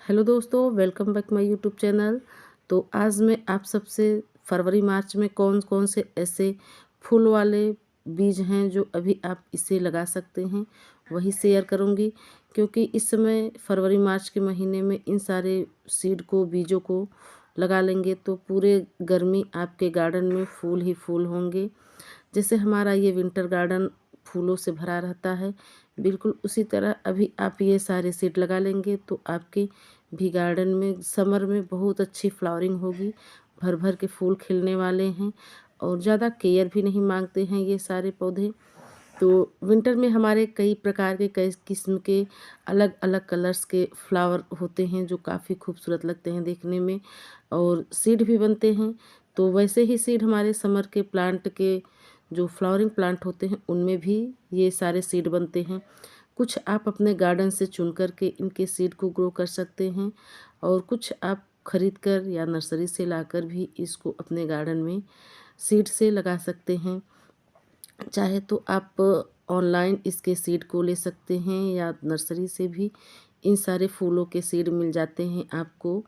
Hello दोस्तों, welcome back my YouTube channel. तो आज मैं आप सबसे फरवरी मार्च में कौन कौन से ऐसे फूल वाले बीज हैं जो अभी आप इसे लगा सकते हैं वही शेयर करूंगी। क्योंकि इस समय फरवरी मार्च के महीने में इन सारे सीड को बीजों को लगा लेंगे तो पूरे गर्मी आपके गार्डन में फूल ही फूल होंगे। जैसे हमारा ये विंटर गार्डन फूलों से भरा रहता है, बिल्कुल उसी तरह अभी आप ये सारे सीड लगा लेंगे तो आपके भी गार्डन में समर में बहुत अच्छी फ्लावरिंग होगी। भर भर के फूल खिलने वाले हैं और ज़्यादा केयर भी नहीं मांगते हैं ये सारे पौधे। तो विंटर में हमारे कई प्रकार के कई किस्म के अलग अलग कलर्स के फ्लावर होते हैं जो काफ़ी खूबसूरत लगते हैं देखने में, और सीड भी बनते हैं। तो वैसे ही सीड हमारे समर के प्लांट के जो फ्लावरिंग प्लांट होते हैं उनमें भी ये सारे सीड बनते हैं। कुछ आप अपने गार्डन से चुन कर के इनके सीड को ग्रो कर सकते हैं और कुछ आप खरीद कर या नर्सरी से लाकर भी इसको अपने गार्डन में सीड से लगा सकते हैं। चाहे तो आप ऑनलाइन इसके सीड को ले सकते हैं या नर्सरी से भी इन सारे फूलों के सीड मिल जाते हैं आपको।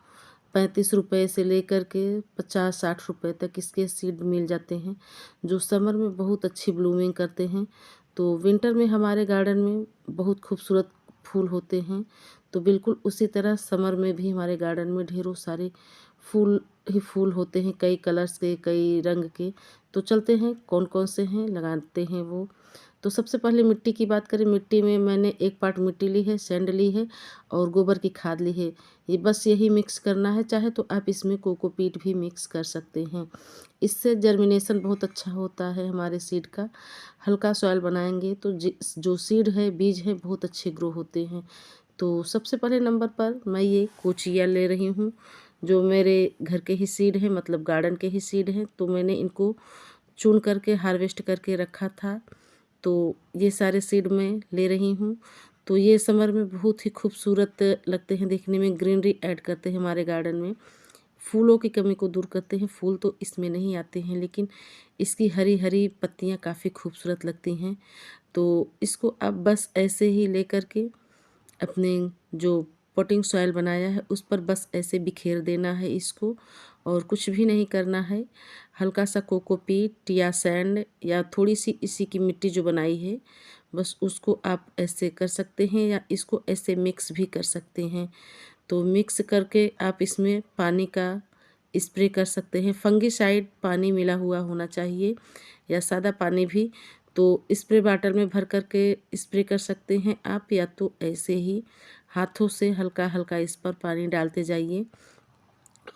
35 रुपये से लेकर के 50-60 रुपये तक इसके सीड मिल जाते हैं जो समर में बहुत अच्छी ब्लूमिंग करते हैं। तो विंटर में हमारे गार्डन में बहुत खूबसूरत फूल होते हैं, तो बिल्कुल उसी तरह समर में भी हमारे गार्डन में ढेरों सारे फूल ही फूल होते हैं, कई कलर्स के, कई रंग के। तो चलते हैं कौन कौन से हैं लगाते हैं वो। तो सबसे पहले मिट्टी की बात करें, मिट्टी में मैंने 1 पार्ट मिट्टी ली है, सैंड ली है और गोबर की खाद ली है। ये बस यही मिक्स करना है, चाहे तो आप इसमें कोकोपीट भी मिक्स कर सकते हैं। इससे जर्मिनेशन बहुत अच्छा होता है हमारे सीड का। हल्का सॉइल बनाएंगे तो जो सीड है, बीज है, बहुत अच्छे ग्रो होते हैं। तो सबसे पहले नंबर पर मैं ये कोचिया ले रही हूँ जो मेरे घर के ही सीड हैं, मतलब गार्डन के ही सीड हैं। तो मैंने इनको चुन करके हार्वेस्ट करके रखा था, तो ये सारे सीड मैं ले रही हूँ। तो ये समर में बहुत ही खूबसूरत लगते हैं देखने में, ग्रीनरी ऐड करते हैं हमारे गार्डन में, फूलों की कमी को दूर करते हैं। फूल तो इसमें नहीं आते हैं लेकिन इसकी हरी हरी पत्तियाँ काफ़ी खूबसूरत लगती हैं। तो इसको आप बस ऐसे ही लेकर के अपने जो पॉटिंग सॉइल बनाया है उस पर बस ऐसे बिखेर देना है इसको, और कुछ भी नहीं करना है। हल्का सा कोकोपीट या सैंड या थोड़ी सी इसी की मिट्टी जो बनाई है, बस उसको आप ऐसे कर सकते हैं या इसको ऐसे मिक्स भी कर सकते हैं। तो मिक्स करके आप इसमें पानी का स्प्रे कर सकते हैं। फंगिसाइड पानी मिला हुआ होना चाहिए या सादा पानी भी। तो स्प्रे बॉटल में भर कर के स्प्रे कर सकते हैं आप, या तो ऐसे ही हाथों से हल्का हल्का इस पर पानी डालते जाइए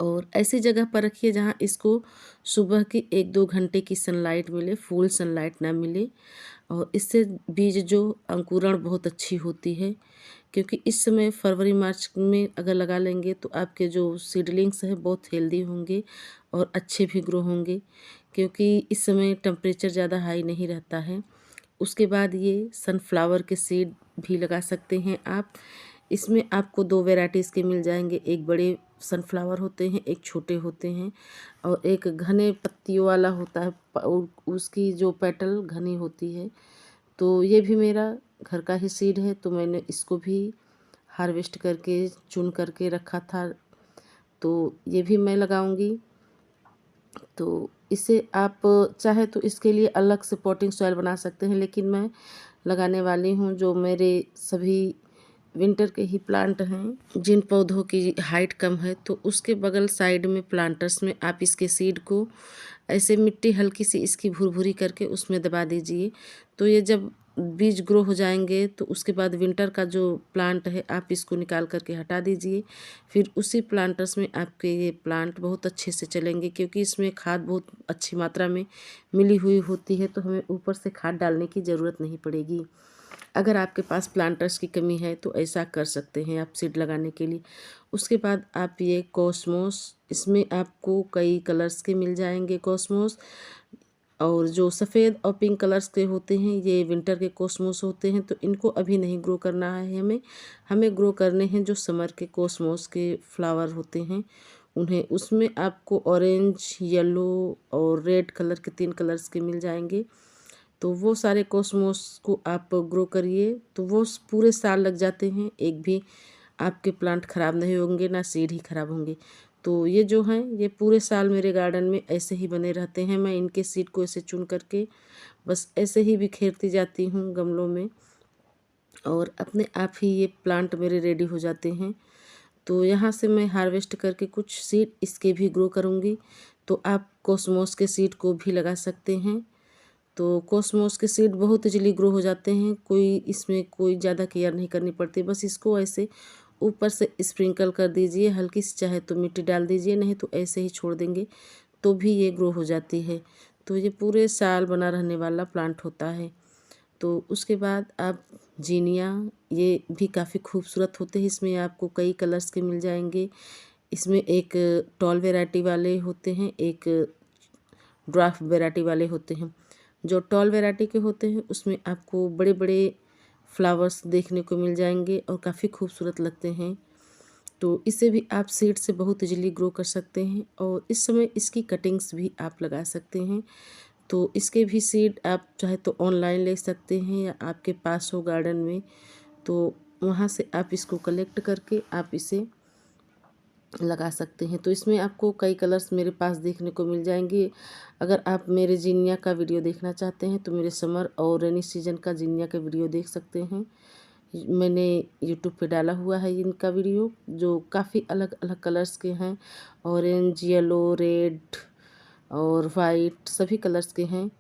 और ऐसी जगह पर रखिए जहाँ इसको सुबह की 1-2 घंटे की सनलाइट मिले, फुल सनलाइट ना मिले। और इससे बीज जो अंकुरण बहुत अच्छी होती है। क्योंकि इस समय फरवरी मार्च में अगर लगा लेंगे तो आपके जो सीडलिंग्स हैं बहुत हेल्दी होंगे और अच्छे भी ग्रो होंगे, क्योंकि इस समय टेम्परेचर ज़्यादा हाई नहीं रहता है। उसके बाद ये सनफ्लावर के सीड भी लगा सकते हैं आप। इसमें आपको 2 वैराइटीज़ के मिल जाएंगे, एक बड़े सनफ्लावर होते हैं, एक छोटे होते हैं, और एक घने पत्तियों वाला होता है, उसकी जो पेटल घनी होती है। तो ये भी मेरा घर का ही सीड है, तो मैंने इसको भी हार्वेस्ट करके चुन करके रखा था, तो ये भी मैं लगाऊंगी। तो इसे आप चाहे तो इसके लिए अलग से पॉटिंग सॉइल बना सकते हैं, लेकिन मैं लगाने वाली हूँ जो मेरे सभी विंटर के ही प्लांट हैं जिन पौधों की हाइट कम है, तो उसके बगल साइड में प्लांटर्स में आप इसके सीड को ऐसे मिट्टी हल्की सी इसकी भुरभुरी करके उसमें दबा दीजिए। तो ये जब बीज ग्रो हो जाएंगे तो उसके बाद विंटर का जो प्लांट है आप इसको निकाल करके हटा दीजिए। फिर उसी प्लांटर्स में आपके ये प्लांट बहुत अच्छे से चलेंगे, क्योंकि इसमें खाद बहुत अच्छी मात्रा में मिली हुई होती है, तो हमें ऊपर से खाद डालने की ज़रूरत नहीं पड़ेगी। अगर आपके पास प्लांटर्स की कमी है तो ऐसा कर सकते हैं आप सीड लगाने के लिए। उसके बाद आप ये कॉस्मोस, इसमें आपको कई कलर्स के मिल जाएंगे कॉस्मोस, और जो सफ़ेद और पिंक कलर्स के होते हैं ये विंटर के कॉस्मोस होते हैं। तो इनको अभी नहीं ग्रो करना है हमें ग्रो करने हैं जो समर के कॉस्मोस के फ्लावर होते हैं उन्हें। उसमें आपको ऑरेंज, येलो और रेड कलर के 3 कलर्स के मिल जाएंगे। तो वो सारे कॉस्मोस को आप ग्रो करिए तो वो पूरे साल लग जाते हैं, एक भी आपके प्लांट ख़राब नहीं होंगे, ना सीड ही ख़राब होंगे। तो ये जो हैं ये पूरे साल मेरे गार्डन में ऐसे ही बने रहते हैं। मैं इनके सीड को ऐसे चुन करके बस ऐसे ही बिखेरती जाती हूँ गमलों में, और अपने आप ही ये प्लांट मेरे रेडी हो जाते हैं। तो यहाँ से मैं हार्वेस्ट करके कुछ सीड इसके भी ग्रो करूँगी। तो आप कोसमोस के सीड को भी लगा सकते हैं। तो कोसमोस के सीड बहुत जल्दी ग्रो हो जाते हैं, इसमें कोई ज़्यादा केयर नहीं करनी पड़ती। बस इसको ऐसे ऊपर से स्प्रिंकल कर दीजिए, हल्की सी चाहे तो मिट्टी डाल दीजिए, नहीं तो ऐसे ही छोड़ देंगे तो भी ये ग्रो हो जाती है। तो ये पूरे साल बना रहने वाला प्लांट होता है। तो उसके बाद आप जीनिया, ये भी काफ़ी खूबसूरत होते हैं। इसमें आपको कई कलर्स के मिल जाएंगे। इसमें एक टॉल वैरायटी वाले होते हैं, एक ड्वार्फ वैरायटी वाले होते हैं। जो टॉल वैरायटी के होते हैं उसमें आपको बड़े बड़े फ्लावर्स देखने को मिल जाएंगे और काफ़ी खूबसूरत लगते हैं। तो इसे भी आप सीड से बहुत इजीली ग्रो कर सकते हैं, और इस समय इसकी कटिंग्स भी आप लगा सकते हैं। तो इसके भी सीड आप चाहे तो ऑनलाइन ले सकते हैं, या आपके पास हो गार्डन में तो वहाँ से आप इसको कलेक्ट करके आप इसे लगा सकते हैं। तो इसमें आपको कई कलर्स मेरे पास देखने को मिल जाएंगे। अगर आप मेरे जिनिया का वीडियो देखना चाहते हैं तो मेरे समर और रेनी सीजन का जिनिया का वीडियो देख सकते हैं। मैंने यूट्यूब पे डाला हुआ है इनका वीडियो, जो काफ़ी अलग अलग कलर्स के हैं, ऑरेंज, येलो, रेड और वाइट सभी कलर्स के हैं।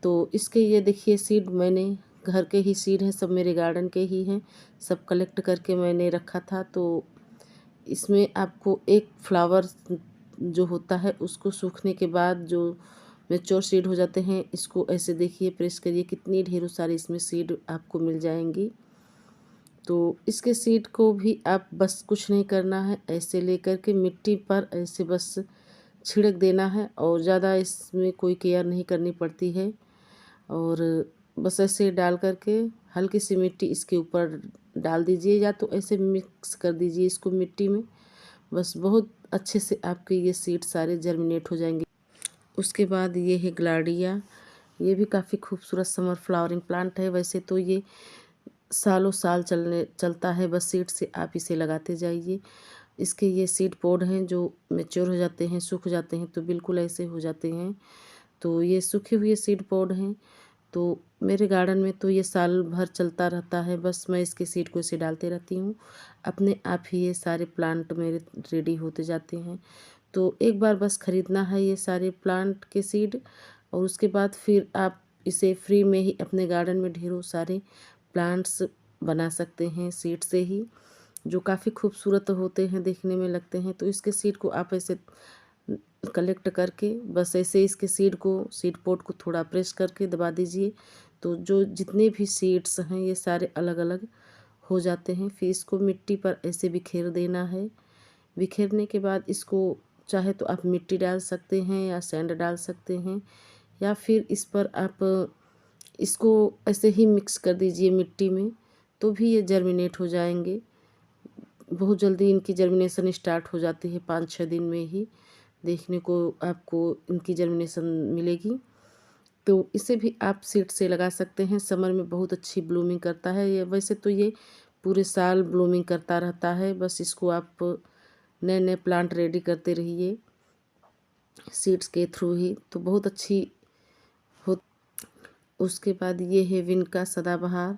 तो इसके ये देखिए सीड मैंने घर के ही सीड हैं, सब मेरे गार्डन के ही हैं, सब कलेक्ट करके मैंने रखा था। तो इसमें आपको एक फ्लावर जो होता है उसको सूखने के बाद जो मैच्योर सीड हो जाते हैं, इसको ऐसे देखिए प्रेस करिए, कितनी ढेरों सारी इसमें सीड आपको मिल जाएंगी। तो इसके सीड को भी आप बस कुछ नहीं करना है, ऐसे लेकर के मिट्टी पर ऐसे बस छिड़क देना है, और ज़्यादा इसमें कोई केयर नहीं करनी पड़ती है। और बस ऐसे डाल करके हल्की सी मिट्टी इसके ऊपर डाल दीजिए, या तो ऐसे मिक्स कर दीजिए इसको मिट्टी में। बस बहुत अच्छे से आपके ये सीड सारे जर्मिनेट हो जाएंगे। उसके बाद ये है ग्लाडिया, ये भी काफ़ी खूबसूरत समर फ्लावरिंग प्लांट है। वैसे तो ये सालों साल चलता है, बस सीड से आप इसे लगाते जाइए। इसके ये सीड पॉड हैं जो मैच्योर हो जाते हैं, सूख जाते हैं तो बिल्कुल ऐसे हो जाते हैं। तो ये सूखे हुए सीड पॉड हैं। तो मेरे गार्डन में तो ये साल भर चलता रहता है, बस मैं इसके सीड को इसे डालते रहती हूँ, अपने आप ही ये सारे प्लांट मेरे रेडी होते जाते हैं। तो एक बार बस ख़रीदना है ये सारे प्लांट के सीड, और उसके बाद फिर आप इसे फ्री में ही अपने गार्डन में ढेरों सारे प्लांट्स बना सकते हैं सीड से ही, जो काफ़ी खूबसूरत होते हैं, देखने में लगते हैं। तो इसके सीड को आप ऐसे कलेक्ट करके बस ऐसे इसके सीड पोट को थोड़ा प्रेस करके दबा दीजिए, तो जो जितने भी सीड्स हैं ये सारे अलग अलग हो जाते हैं। फिर इसको मिट्टी पर ऐसे बिखेर देना है। बिखेरने के बाद इसको चाहे तो आप मिट्टी डाल सकते हैं या सैंड डाल सकते हैं, या फिर इस पर आप इसको ऐसे ही मिक्स कर दीजिए मिट्टी में, तो भी ये जर्मिनेट हो जाएंगे। बहुत जल्दी इनकी जर्मिनेशन स्टार्ट हो जाती है, 5-6 दिन में ही देखने को आपको इनकी जर्मिनेशन मिलेगी। तो इसे भी आप सीड से लगा सकते हैं। समर में बहुत अच्छी ब्लूमिंग करता है ये, वैसे तो ये पूरे साल ब्लूमिंग करता रहता है, बस इसको आप नए नए प्लांट रेडी करते रहिए सीड्स के थ्रू ही, तो बहुत अच्छी हो। उसके बाद ये है विनका सदाबहार,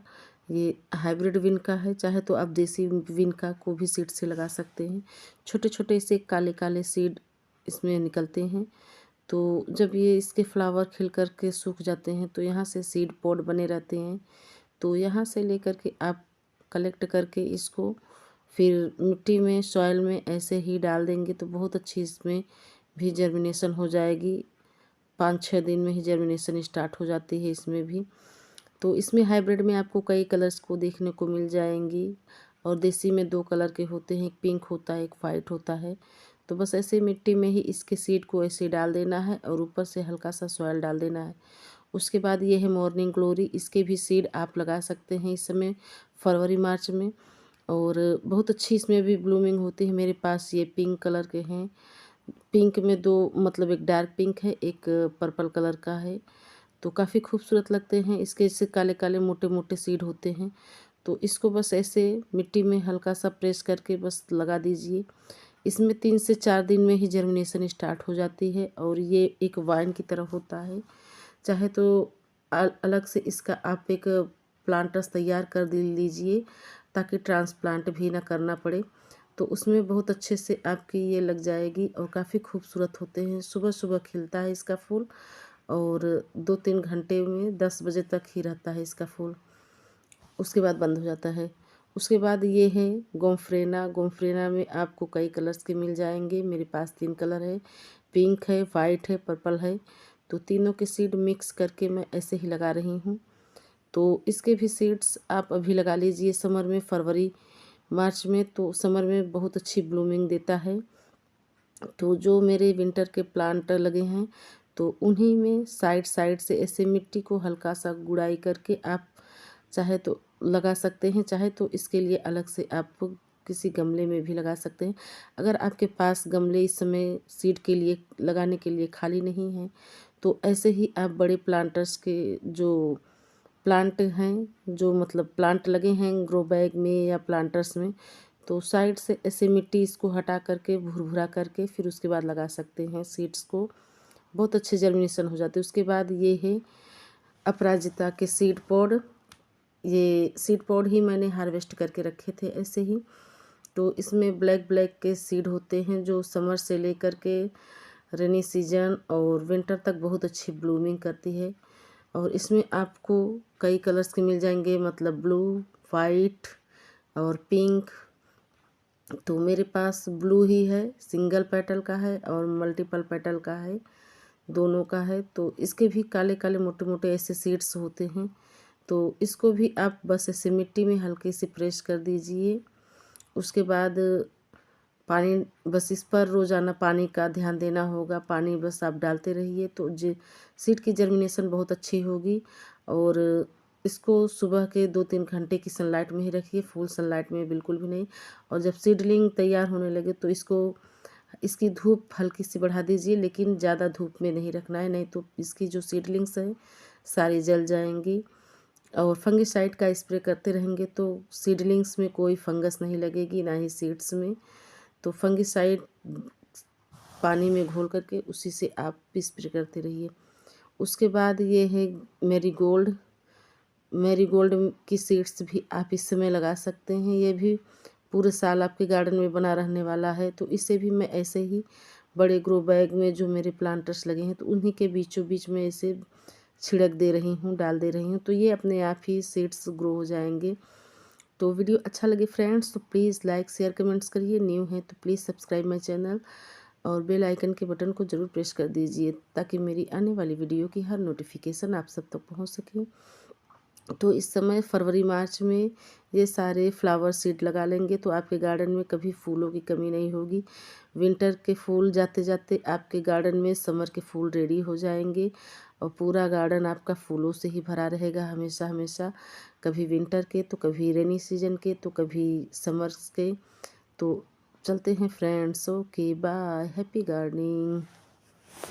ये हाइब्रिड विनका है, चाहे तो आप देसी विनका को भी सीड से लगा सकते हैं। छोटे छोटे से काले काले सीड इसमें निकलते हैं। तो जब ये इसके फ्लावर खिल कर के सूख जाते हैं तो यहाँ से सीड पॉड बने रहते हैं। तो यहाँ से लेकर के आप कलेक्ट करके इसको फिर मिट्टी में, सॉइल में ऐसे ही डाल देंगे तो बहुत अच्छी इसमें भी जर्मिनेशन हो जाएगी। 5-6 दिन में ही जर्मिनेशन स्टार्ट हो जाती है इसमें भी। तो इसमें हाइब्रिड में आपको कई कलर्स को देखने को मिल जाएंगी, और देसी में 2 कलर के होते हैं, एक पिंक होता है, एक वाइट होता है। तो बस ऐसे मिट्टी में ही इसके सीड को ऐसे डाल देना है, और ऊपर से हल्का सा सॉइल डाल देना है। उसके बाद ये है मॉर्निंग ग्लोरी, इसके भी सीड आप लगा सकते हैं इस समय फरवरी मार्च में, और बहुत अच्छी इसमें भी ब्लूमिंग होती है। मेरे पास ये पिंक कलर के हैं, पिंक में 2 मतलब एक डार्क पिंक है, एक पर्पल कलर का है। तो काफ़ी खूबसूरत लगते हैं, इसके इससे काले काले मोटे मोटे सीड होते हैं। तो इसको बस ऐसे मिट्टी में हल्का सा प्रेस करके बस लगा दीजिए। इसमें 3 से 4 दिन में ही जर्मिनेशन स्टार्ट हो जाती है और ये एक वाइन की तरह होता है। चाहे तो अलग से इसका आप एक प्लांटर्स तैयार कर लीजिए ताकि ट्रांसप्लांट भी ना करना पड़े, तो उसमें बहुत अच्छे से आपकी ये लग जाएगी और काफ़ी खूबसूरत होते हैं। सुबह सुबह खिलता है इसका फूल और 2-3 घंटे में 10 बजे तक ही रहता है इसका फूल, उसके बाद बंद हो जाता है। उसके बाद ये है गोम्फ्रेना। गोम्फ्रेना में आपको कई कलर्स के मिल जाएंगे। मेरे पास 3 कलर है, पिंक है, वाइट है, पर्पल है। तो तीनों के सीड मिक्स करके मैं ऐसे ही लगा रही हूँ। तो इसके भी सीड्स आप अभी लगा लीजिए समर में, फरवरी मार्च में। तो समर में बहुत अच्छी ब्लूमिंग देता है। तो जो मेरे विंटर के प्लांट लगे हैं तो उन्हीं में साइड साइड से ऐसे मिट्टी को हल्का सा गुड़ाई करके आप चाहे तो लगा सकते हैं, चाहे तो इसके लिए अलग से आप किसी गमले में भी लगा सकते हैं। अगर आपके पास गमले इस समय सीड के लिए लगाने के लिए खाली नहीं हैं तो ऐसे ही आप बड़े प्लांटर्स के जो प्लांट हैं, जो मतलब प्लांट लगे हैं ग्रो बैग में या प्लांटर्स में, तो साइड से ऐसे मिट्टी इसको हटा करके भुरभुरा करके फिर उसके बाद लगा सकते हैं सीड्स को। बहुत अच्छे जर्मिनेशन हो जाते हैं। उसके बाद ये है अपराजिता के सीड पॉड। ये सीड पॉड ही मैंने हार्वेस्ट करके रखे थे ऐसे ही। तो इसमें ब्लैक ब्लैक के सीड होते हैं जो समर से लेकर के रेनी सीजन और विंटर तक बहुत अच्छी ब्लूमिंग करती है। और इसमें आपको कई कलर्स के मिल जाएंगे, मतलब ब्लू, वाइट और पिंक। तो मेरे पास ब्लू ही है, सिंगल पेटल का है और मल्टीपल पेटल का है, दोनों का है। तो इसके भी काले काले मोटे मोटे ऐसे सीड्स होते हैं। तो इसको भी आप बस ऐसे मिट्टी में हल्के से प्रेस कर दीजिए। उसके बाद पानी, बस इस पर रोज़ाना पानी का ध्यान देना होगा। पानी बस आप डालते रहिए तो सीड की जर्मिनेशन बहुत अच्छी होगी। और इसको सुबह के 2-3 घंटे की सनलाइट में ही रखिए, फुल सनलाइट में बिल्कुल भी नहीं। और जब सीडलिंग तैयार होने लगे तो इसकी धूप हल्की सी बढ़ा दीजिए, लेकिन ज़्यादा धूप में नहीं रखना है, नहीं तो इसकी जो सीडलिंग्स हैं सारी जल जाएंगी। और फंगिसाइड का स्प्रे करते रहेंगे तो सीडलिंग्स में कोई फंगस नहीं लगेगी, ना ही सीड्स में। तो फंगिसाइड पानी में घोल करके उसी से आप स्प्रे करते रहिए। उसके बाद ये है मैरीगोल्ड। मैरीगोल्ड की सीड्स भी आप इस समय लगा सकते हैं। ये भी पूरे साल आपके गार्डन में बना रहने वाला है। तो इसे भी मैं ऐसे ही बड़े ग्रो बैग में जो मेरे प्लांटर्स लगे हैं तो उन्हीं के बीचों बीच में इसे छिड़क दे रही हूँ, डाल दे रही हूँ। तो ये अपने आप ही सीड्स ग्रो हो जाएंगे। तो वीडियो अच्छा लगे फ्रेंड्स तो प्लीज़ लाइक शेयर कमेंट्स करिए। न्यू है तो प्लीज़ सब्सक्राइब माई चैनल और बेल आइकन के बटन को ज़रूर प्रेस कर दीजिए ताकि मेरी आने वाली वीडियो की हर नोटिफिकेशन आप सब तक पहुंच सके। तो इस समय फरवरी मार्च में ये सारे फ्लावर सीड लगा लेंगे तो आपके गार्डन में कभी फूलों की कमी नहीं होगी। विंटर के फूल जाते जाते आपके गार्डन में समर के फूल रेडी हो जाएंगे और पूरा गार्डन आपका फूलों से ही भरा रहेगा हमेशा हमेशा। कभी विंटर के तो कभी रेनी सीजन के तो कभी समर्स के। तो चलते हैं friends, okay bye, happy gardening.